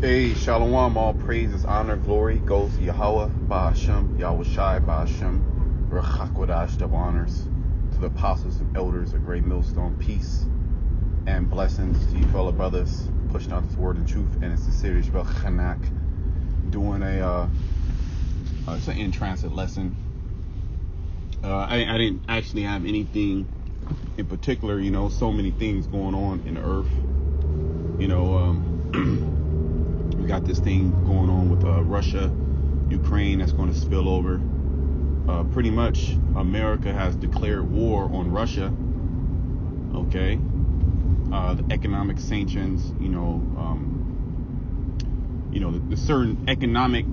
Hey, Shalom, all praises, honor, glory goes to Yahweh, Ba'ashem, Yahweh Shai, Ba'ashem, Rechakwadash, double honors to the apostles and elders of Great Millstone, peace and blessings to you fellow brothers, pushing out this word and truth, and it's the series about Chanak, doing it's an in-transit lesson. I didn't actually have anything in particular, so many things going on in the earth, we got this thing going on with Russia, Ukraine, that's going to spill over. Pretty much America has declared war on Russia. Okay. The economic sanctions, the certain economic,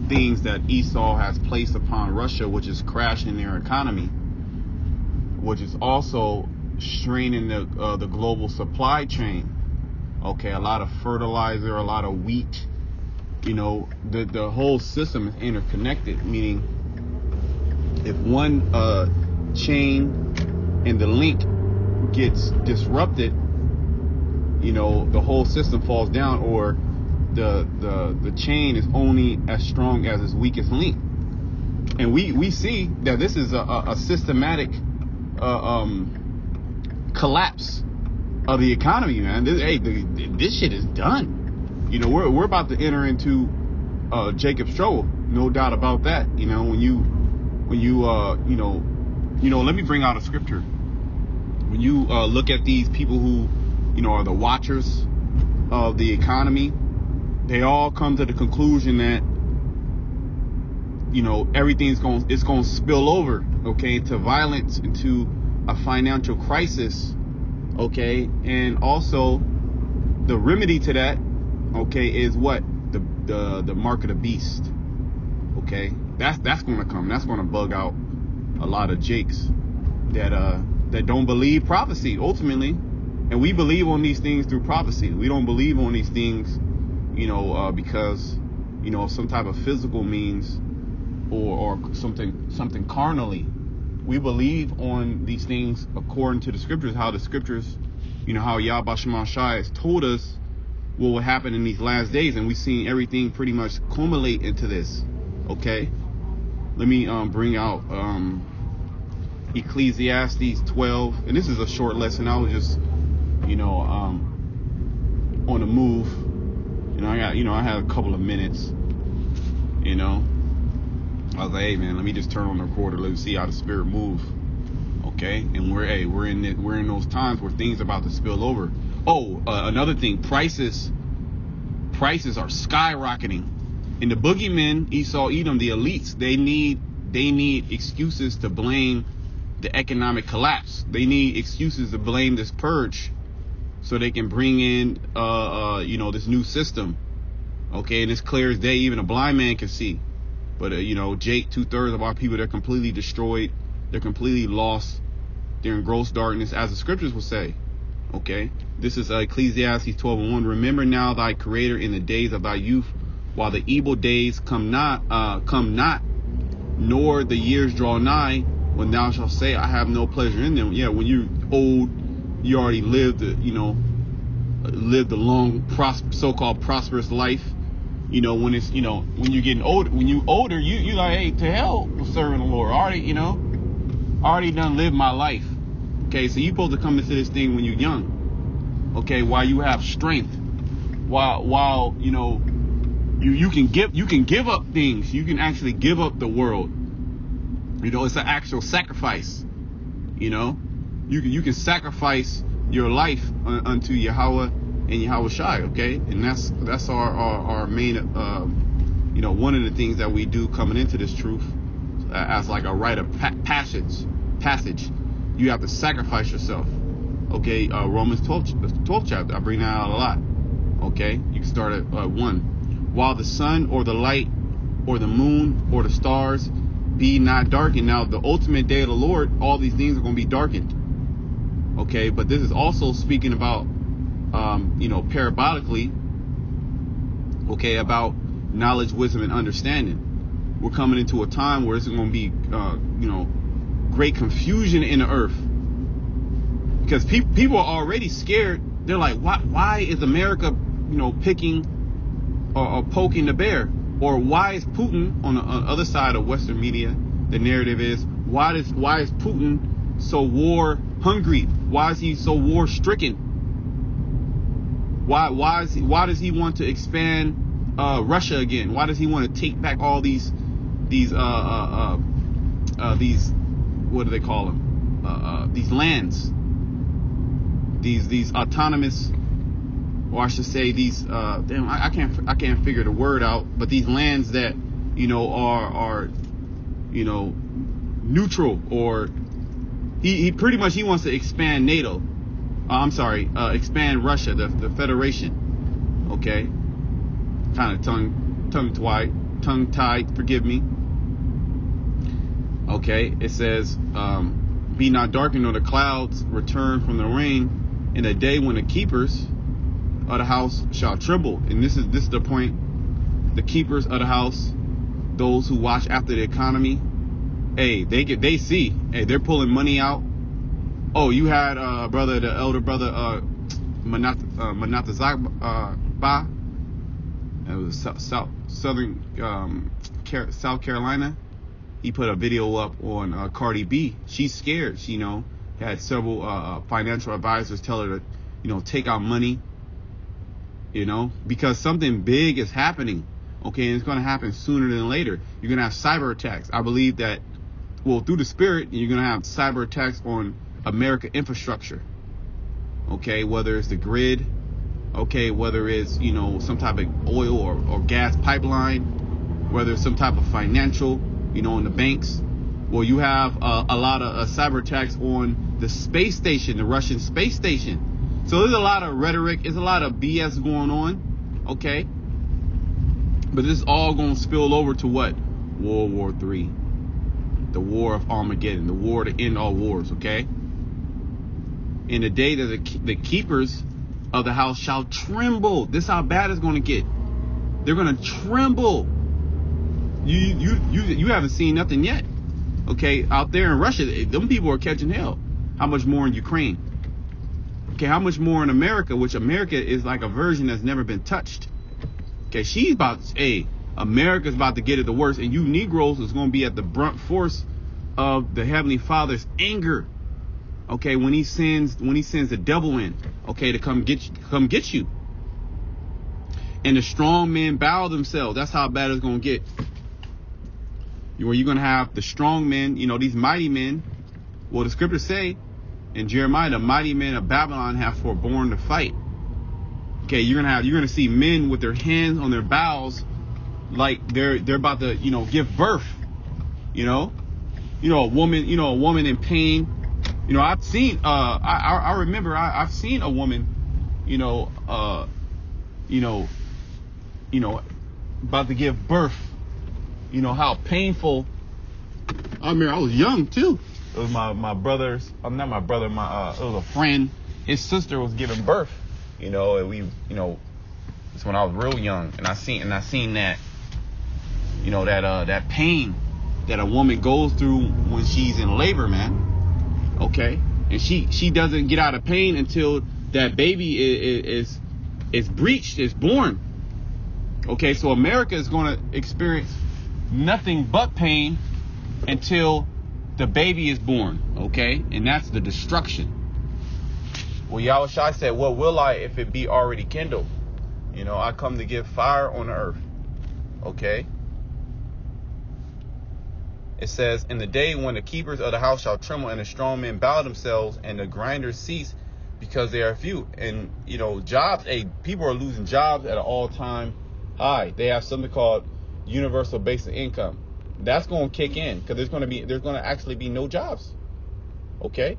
things that Esau has placed upon Russia, which is crashing their economy, which is also straining the global supply chain. Okay, a lot of fertilizer, a lot of wheat, the whole system is interconnected, meaning if one chain and the link gets disrupted, the whole system falls down, or the chain is only as strong as its weakest link. And we see that this is a systematic collapse of the economy, man. This shit is done. We're about to enter into Jacob's trouble, no doubt about that. When you let me bring out a scripture. When you look at these people who, are the watchers of the economy, they all come to the conclusion that, everything's going to spill over, okay, into violence, into a financial crisis. Okay, and also the remedy to that, okay, is what? The mark of the beast. Okay, that's going to come. That's going to bug out a lot of Jakes that don't believe prophecy ultimately, and we believe on these things through prophecy. We don't believe on these things, because some type of physical means or something carnally. We believe on these things according to the scriptures, how the scriptures, how Yahweh Shai has told us what will happen in these last days, and we've seen everything pretty much culminate into this. Okay, let me bring out Ecclesiastes 12, and this is a short lesson. I was just, on the move. I had a couple of minutes. I was like, hey man, let me just turn on the recorder. Let's see how the spirit move. Okay, and we're in those times where things are about to spill over. Another thing, prices are skyrocketing. And the boogeymen, Esau, Edom, the elites, they need excuses to blame the economic collapse. They need excuses to blame this purge, so they can bring in this new system. Okay, and it's clear as day, even a blind man can see. But, Jake, 2/3 of our people, they're completely destroyed. They're completely lost. They're in gross darkness, as the scriptures will say. Okay? This is Ecclesiastes 12:1. Remember now thy creator in the days of thy youth, while the evil days come not, nor the years draw nigh, when thou shalt say, I have no pleasure in them. Yeah, when you're old, you already lived, lived a long, so-called prosperous life. When it's, when you're getting older, you like, hey, to hell with serving the Lord. Already done lived my life. Okay, so you're supposed to come into this thing when you're young. Okay, while you have strength, while you can give up things. You can actually give up the world. It's an actual sacrifice. You can sacrifice your life unto Yahweh and Yahweh Shai, okay? And that's our main, one of the things that we do coming into this truth as like a rite of passage. You have to sacrifice yourself, okay? Romans 12th chapter, I bring that out a lot, okay? You can start at 1. While the sun or the light or the moon or the stars be not darkened. Now, the ultimate day of the Lord, all these things are going to be darkened, okay? But this is also speaking about parabolically, okay, about knowledge, wisdom, and understanding. We're coming into a time where it's going to be, great confusion in the earth, because people are already scared. They're like, why is America picking or poking the bear? Or why is Putin on the other side of Western media? The narrative is why is Putin so war hungry? Why is he so war stricken? Why does he want to expand Russia again? Why does he want to take back all these what do they call them? These lands, these autonomous, or I should say these I can't figure the word out, but these lands that are neutral, or he pretty much wants to expand NATO. Expand Russia, the Federation. Okay, kind of tongue tied. Forgive me. Okay, it says, "Be not darkened, nor the clouds return from the rain, in a day when the keepers of the house shall tremble." And this is the point. The keepers of the house, those who watch after the economy, hey, they see, hey, they're pulling money out. Oh, you had the elder brother Manatazakba. It was South Carolina. He put a video up on Cardi B. She's scared. She had several financial advisors tell her to take out money. Because something big is happening. Okay, and it's going to happen sooner than later. You're going to have cyber attacks. I believe that, through the spirit, you're going to have cyber attacks on America infrastructure. Okay, whether it's the grid, okay, whether it's some type of oil or gas pipeline, whether it's some type of financial, in the banks. Well, you have a lot of cyber attacks on the space station, the Russian space station. So there's a lot of rhetoric, there's a lot of BS going on, okay? But this is all going to spill over to what? World War III, the war of Armageddon, the war to end all wars, okay? In the day that the keepers of the house shall tremble. This is how bad it's going to get. They're going to tremble. You haven't seen nothing yet. Okay, out there in Russia, them people are catching hell. How much more in Ukraine? Okay, how much more in America, which America is like a version that's never been touched. Okay, America's about to get it the worst, and you Negroes is going to be at the brunt force of the Heavenly Father's anger. Okay, when he sends the devil in, okay, to come get you. And the strong men bow themselves. That's how bad it's going to get. Where you're going to have the strong men, these mighty men. Well, the scriptures say in Jeremiah, the mighty men of Babylon have forborne to fight. Okay, you're going to see men with their hands on their bowels, like they're about to, give birth. A woman in pain. I've seen, I remember I've seen a woman, about to give birth. How painful. I mean, I was young too. It was my brother's, not my brother, it was a friend. His sister was giving birth, and we, it's when I was real young, and I seen that, that pain that a woman goes through when she's in labor, man. Okay, and she doesn't get out of pain until that baby is breached, is born. Okay, so America is going to experience nothing but pain until the baby is born. Okay, and that's the destruction. Well, Yahushua said, "What will I if it be already kindled?" I come to give fire on the earth. Okay. It says, in the day when the keepers of the house shall tremble, and the strong men bow themselves, and the grinders cease, because they are few. And jobs, people are losing jobs at an all-time high. They have something called universal basic income. That's going to kick in, because there's going to actually be no jobs. Okay.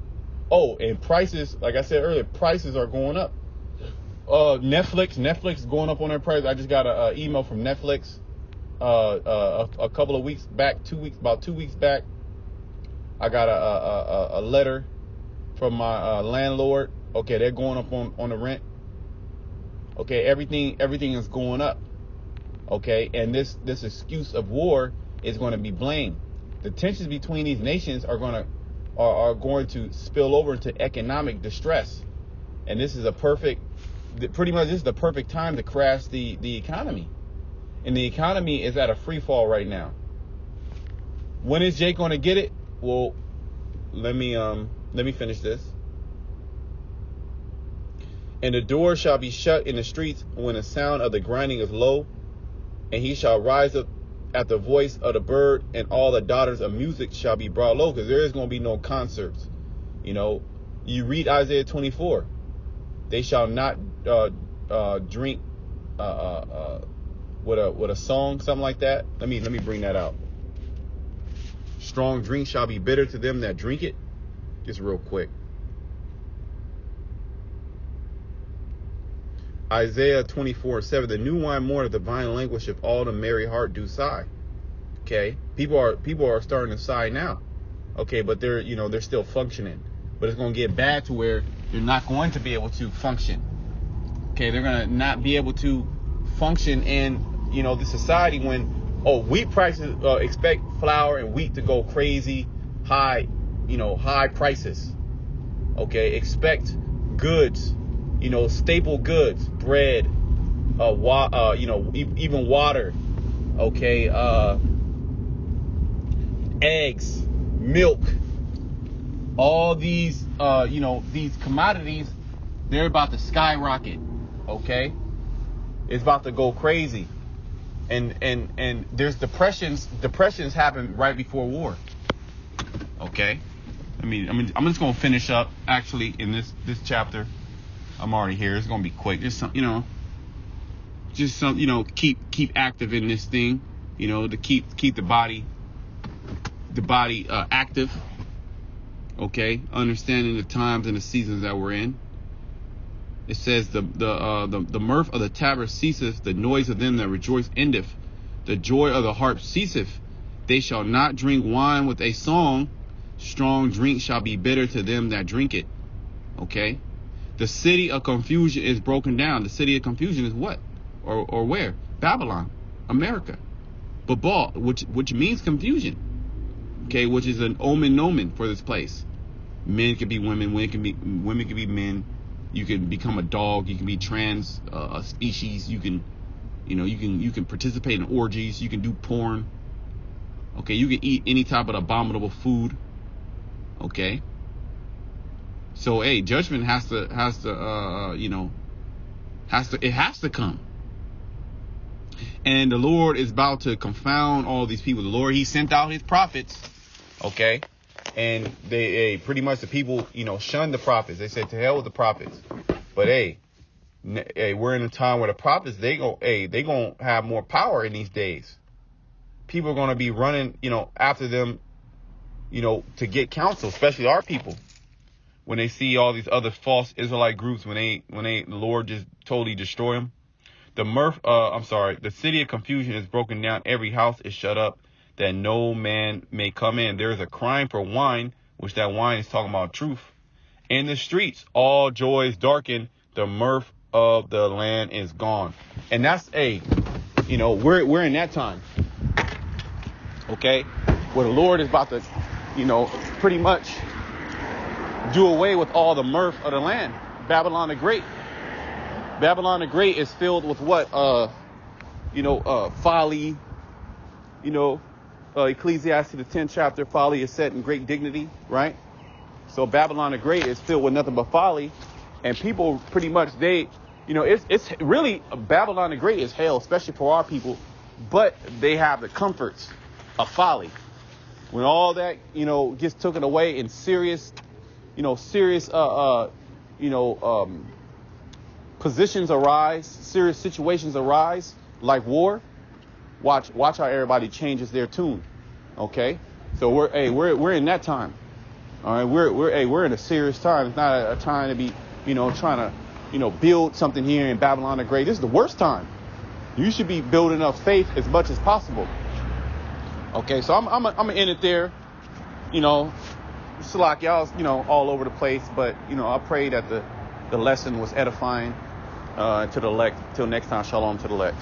Oh, and prices, like I said earlier, prices are going up. Netflix going up on their prices. I just got an email from Netflix. A couple of weeks back, about 2 weeks back, I got a letter from my landlord. Okay, they're going up on the rent. Okay, everything is going up. Okay, and this excuse of war is going to be blamed. The tensions between these nations are going to spill over into economic distress, and this is a perfect pretty much this is the perfect time to crash the economy. And the economy is at a free fall right now. When is Jake going to get it? Well, let me finish this. And the door shall be shut in the streets when the sound of the grinding is low, and he shall rise up at the voice of the bird, and all the daughters of music shall be brought low, because there is going to be no concerts. You know, you read Isaiah 24. They shall not drink with a song, something like that. Let me bring that out. Strong drink shall be bitter to them that drink it. Just real quick. Isaiah 24:7. The new wine mourneth, the vine languisheth, all the merry heart do sigh. Okay, people are starting to sigh now. Okay, but they're still functioning. But it's going to get bad to where they're not going to be able to function. Okay, they're going to not be able to function in the society when wheat prices, expect flour and wheat to go crazy high, high prices. Okay, expect goods, staple goods, bread, even water. Okay, eggs, milk, all these, these commodities, they're about to skyrocket. Okay, it's about to go crazy. And there's depressions happen right before war. Okay, I'm just gonna finish up actually in this chapter. I'm already here. It's gonna be quick. Just some, keep active in this thing. To keep the body active. Okay, understanding the times and the seasons that we're in. It says the mirth of the tabret ceaseth, the noise of them that rejoice endeth, the joy of the harp ceaseth. They shall not drink wine with a song, strong drink shall be bitter to them that drink it. Okay, the city of confusion is broken down. The city of confusion is what, or where? Babylon, America, Babal, which means confusion. Okay, which is an omen for this place. Men can be women, women can be men. You can become a dog. You can be trans species. You can participate in orgies. You can do porn. Okay, you can eat any type of abominable food. Okay. So judgment has to come. And the Lord is about to confound all these people. The Lord, He sent out His prophets. Okay. And they pretty much the people, shunned the prophets. They said to hell with the prophets. But we're in a time where the prophets, they gonna have more power in these days. People are gonna be running, after them, to get counsel, especially our people. When they see all these other false Israelite groups, when the Lord just totally destroy them. The city of confusion is broken down. Every house is shut up, that no man may come in. There is a crying for wine, which that wine is talking about truth. In the streets, all joy is darkened. The mirth of the land is gone. And that's we're in that time. Okay, where the Lord is about to, pretty much do away with all the mirth of the land. Babylon the Great. Babylon the Great is filled with what? Folly. Ecclesiastes the 10th chapter, folly is set in great dignity, right? So Babylon the Great is filled with nothing but folly, and people pretty much it's really Babylon the Great is hell, especially for our people, but they have the comforts of folly. When all that gets taken away in serious positions arise, serious situations arise, like war. Watch how everybody changes their tune. Okay, so we're in that time. All right, we're in a serious time. It's not a time to be trying to build something here in Babylon the Great. This is the worst time. You should be building up faith as much as possible. Okay, so I'm gonna end it there. Salak, y'all all over the place, but I pray that the lesson was edifying to the elect. Till next time, shalom to the elect.